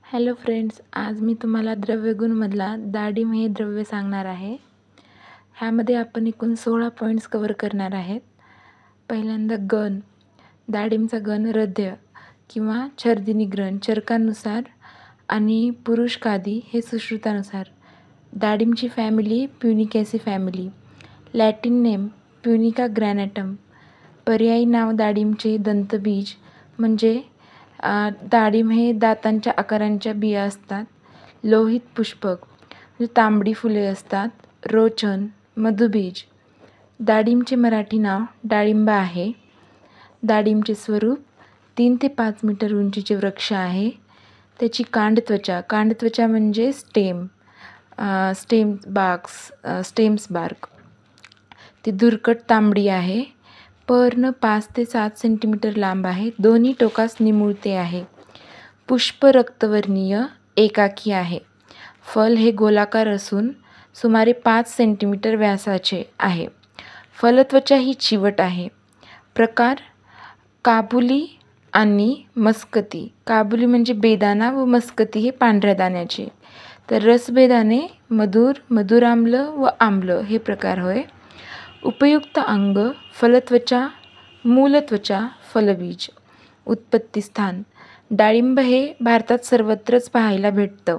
Hello friends, आज मी तुम्हाला द्रव्यगुणमधला डाळिंब हे द्रव्य सांगणार आहे. ह्यामध्ये आपण एकूण 16 पॉईंट्स कव्हर करणार आहेत. पहिल्यांदा गण. डाळिंबचा गण हृदय किंवा छर्दिनी ग्रहण चरकांनुसार आणि पुरुषकादी हे सुश्रुतानुसार. डाळिंबची family Punicaceae family. Latin name Punica granatum. पर्यायी नाव डाळिंबचे दंतबीज म्हणजे डाळिंब हे दातांच्या आकारांच्या बिया असतात. लोहित पुष्पक म्हणजे तांबडी फुले असतात. रोचन मधुबीज. डाळिंबचे मराठी नाव डाळिंबा आहे. डाळिंबचे स्वरूप 3 ते 5 मीटर उंचीचे वृक्ष आहे. त्याची कांडत्वचा म्हणजे स्टेम्स बार्क. ती धुरकट तांबडी आहे. पर्ण 5 ते 7 सेंटीमीटर लांब आहे. दोन्ही टोकास निमुळते आहे. पुष्प रक्तवर्णीय एकाकी आहे. फल हे गोलाकार असून सुमारे 5 सेंटीमीटर व्यासाचे आहे. फलत्वचा ही चिवट आहे. प्रकार काबुली आणि मस्कती. काबुली म्हणजे बेदाना व मस्कती हे पांढऱ्या दाण्याचे. तर रसबेदाणे मधुर आम्ल व आम्ल हे प्रकार होय. उपयुक्त अंग फलत्वचा, मूलत्वचा, फलबीज. उत्पत्तीस्थान डाळिंब हे भारतात सर्वत्रच पाहायला भेटतं.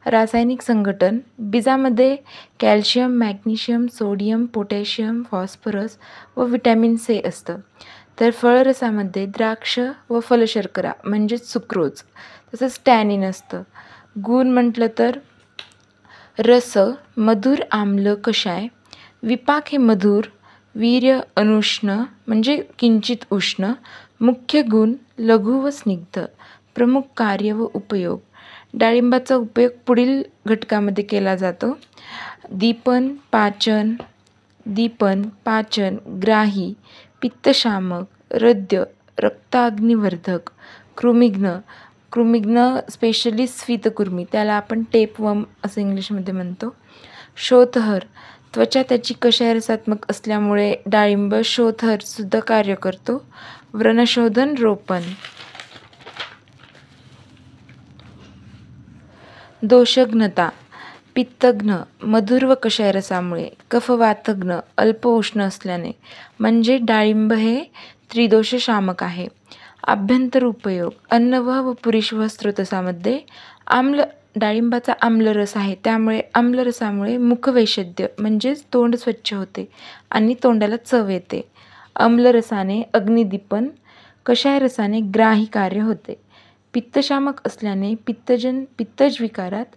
रासायनिक संघटन बीजामध्ये calcium, magnesium, sodium, potassium, phosphorus व व्हिटॅमिन सी असतं. तर फळरसामध्ये द्राक्ष व फलशर्करा म्हणजेच सुक्रोज तसंच टॅनिन असतं. गुण म्हटलं तर रस मधुर आम्ल कषाय. विपाक हे मधुर. वीर्य अनुष्ण म्हणजे किंचित उष्ण. मुख्य गुण लघु व स्निग्ध. प्रमुख कार्य व उपयोग. डाळिंबाचा उपयोग पुढील घटकामध्ये केला जातो. दीपन पाचन, ग्राही, पित्तशामक, हृदय, रक्ताग्निवर्धक, कृमिघ्न स्पेशली स्फीतकुर्मी त्याला आपण टेपवर्म असं इंग्लिशमध्ये म्हणतो. शोथहर त्वचा त्याची कषाय रसात्मक असल्यामुळे डाळिंब शोथहर सुद्धा कार्य करतो. व्रणशोधन रोपण. दोषघ्नता पित्तघ्न मधुर व कषाय रसामुळे. कफवातघ्न अल्प उष्ण असल्याने. म्हणजे डाळिंब हे त्रिदोषशामक आहे. आभ्यंतर उपयोग अन्नवह व पुरीश्वह स्रोतसामध्ये डाळिंबाचा आम्लरस आहे. त्यामुळे आम्लरसामुळे मुखवैषध्य म्हणजेच तोंड स्वच्छ होते आणि तोंडाला चव येते. आम्लरसाने अग्निदीपन, कषाय रसाने ग्राही कार्य होते. पित्तशामक असल्याने पित्तज विकारात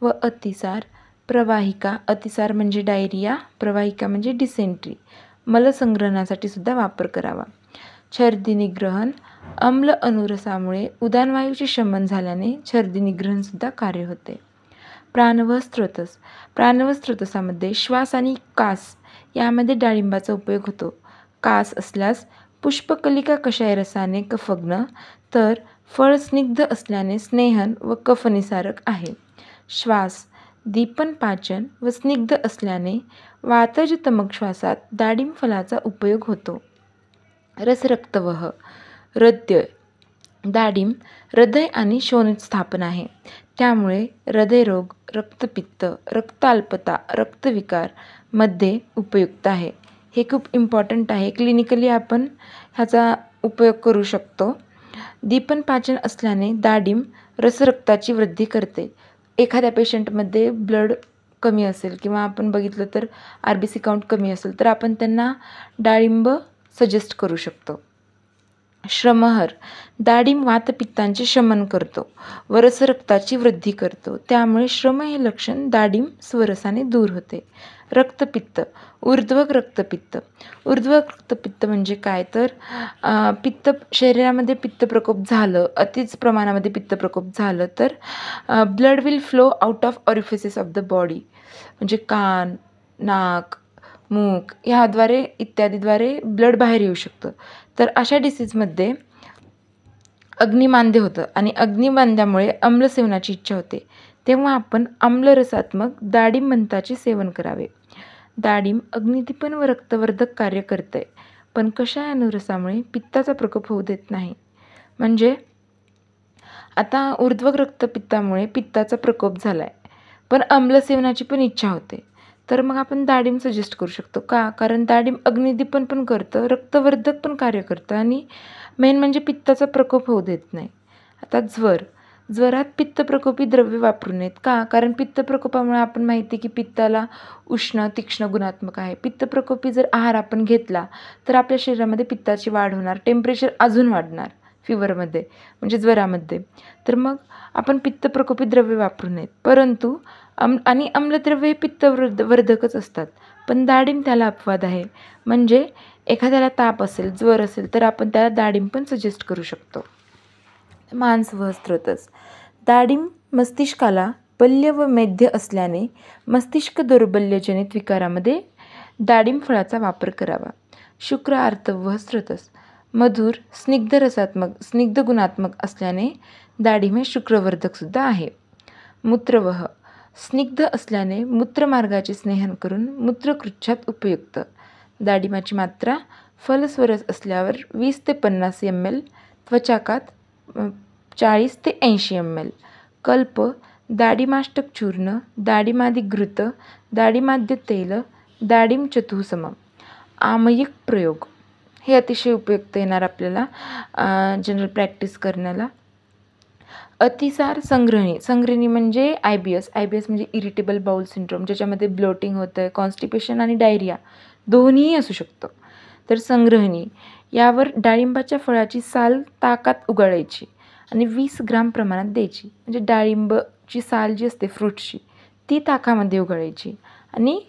व अतिसार, प्रवाहिका. अतिसार म्हणजे डायरिया, प्रवाहिका म्हणजे डिसेंट्री, मलसंग्रहणासाठी सुद्धा वापर करावा. छर्दिनी ग्रहण अम्ल अनुरसामुळे उदानवायूचे शमन झाल्याने छर्दिनी ग्रहण सुद्धा कार्य होते. प्राणवह स्रोतसामध्ये श्वास आणि कास यामध्ये डाळिंबाचा उपयोग होतो. कास असल्यास पुष्पकलिका कषाय रसाने कफघ्न, तर फळ स्निग्ध असल्याने स्नेहन व कफनिसारक आहे. श्वास दीपन पाचन व स्निग्ध असल्याने वातज तमक श्वासात डाळिंब फलाचा उपयोग होतो. रसरक्तवह डाळिंब हृदय आणि शोणित स्थापन आहे. त्यामुळे हृदयरोग, रक्तपित्त, रक्ताल्पता, रक्तविकार मध्ये उपयुक्त आहे. हे खूप इम्पॉर्टंट आहे. क्लिनिकली आपण ह्याचा उपयोग करू शकतो. दीपन पाचन असल्याने डाळिंब रसरक्ताची वृद्धी करते. एखाद्या पेशंटमध्ये ब्लड कमी असेल किंवा आपण बघितलं तर RBC काउंट कमी असेल तर आपण त्यांना डाळिंब सजेस्ट करू शकतो. श्रमहर डाळिंब वातपित्तांचे शमन करतो व रसरक्ताची वृद्धी करतो. त्यामुळे श्रम हे लक्षण डाळिंब स्वरसाने दूर होते. रक्तपित्त ऊर्ध्वक रक्तपित्त म्हणजे काय तर शरीरामध्ये पित्तप्रकोप झालं, अतिच प्रमाणामध्ये पित्तप्रकोप झालं तर blood will flow out of orifices of the body म्हणजे कान, नाक, मूक ह्याद्वारे इत्यादीद्वारे ब्लड बाहेर येऊ शकतं. तर अशा डिसीजमध्ये अग्निमांद्य होतं आणि अग्निमांद्यामुळे आम्ल सेवनाची इच्छा होते. तेव्हा आपण आम्लरसात्मक डाळिंबाचे सेवन करावे. डाळिंब अग्निदीपन व रक्तवर्धक कार्य करते, पण कषाय अनुरसामुळे पित्ताचा प्रकोप होऊ देत नाही. म्हणजे आता ऊर्ध्वक रक्तपित्तामुळे पित्ताचा प्रकोप झाला आहे, पण आम्लसेवनाची पण इच्छा होते, तर मग आपण डाळिंब सजेस्ट करू शकतो. का? कारण डाळिंब अग्निदीपन पण करतं, रक्तवर्धक पण कार्य करतं आणि मेन म्हणजे पित्ताचा प्रकोप होऊ देत नाही. आता ज्वरात पित्तप्रकोपी द्रव्य वापरू नयेत. का? कारण पित्तप्रकोपामुळे आपण माहिती आहे की पित्ताला उष्ण, तीक्ष्ण गुणात्मक आहे. पित्तप्रकोपी जर आहार आपण घेतला तर आपल्या शरीरामध्ये पित्ताची वाढ होणार, टेम्परेचर अजून वाढणार फीवरमध्ये म्हणजे ज्वरामध्ये. तर मग आपण पित्तप्रकोपी द्रव्य वापरू नयेत. परंतु आणि आम्लद्रव्य हे पित्तवर्धकच असतात. पण डाळिंब त्याला अपवाद आहे. म्हणजे एखाद्याला ताप असेल, ज्वर असेल तर आपण त्याला डाळिंब पण सजेस्ट करू शकतो. मांसवस्त्रोतस डाळिंब मस्तिष्काला बल्य व मेद्य असल्याने मस्तिष्क दौर्बल्यजनित विकारामध्ये डाळिंब फळाचा वापर करावा. शुक्र आर्तवह स्रोतस मधुर स्निग्ध गुणात्मक असल्याने डाळिंब हे शुक्रवर्धकसुद्धा आहे. मूत्रवह स्निग्ध असल्याने मूत्रमार्गाचे स्नेहन करून मूत्रकृच्छात उपयुक्त. डाळिंबाची मात्रा फलस्वरस असल्यावर 20 ते 50 ml, त्वचाकात 40 ते 80 ml. कल्प डाळिंबाष्टक चूर्ण, डाळिंबादि घृत, डाळिंबाद्य तैल, डाळिंब चतुःसम. आमयिक प्रयोग हे अतिशय उपयुक्त येणार आपल्याला जनरल प्रॅक्टिस करण्याला. अतिसार संग्रहणी म्हणजे IBS म्हणजे इरिटेबल बाउल सिंड्रोम, ज्याच्यामध्ये ब्लोटिंग होतं आहे, कॉन्स्टिपेशन आणि डायरिया दोन्हीही असू शकतं. तर संग्रहणी यावर डाळिंबाच्या फळाची साल ताकात उगाळायची आणि 20 ग्राम प्रमाणात द्यायची. म्हणजे डाळिंबची साल जी असते फ्रूटची ती ताकामध्ये उगाळायची आणि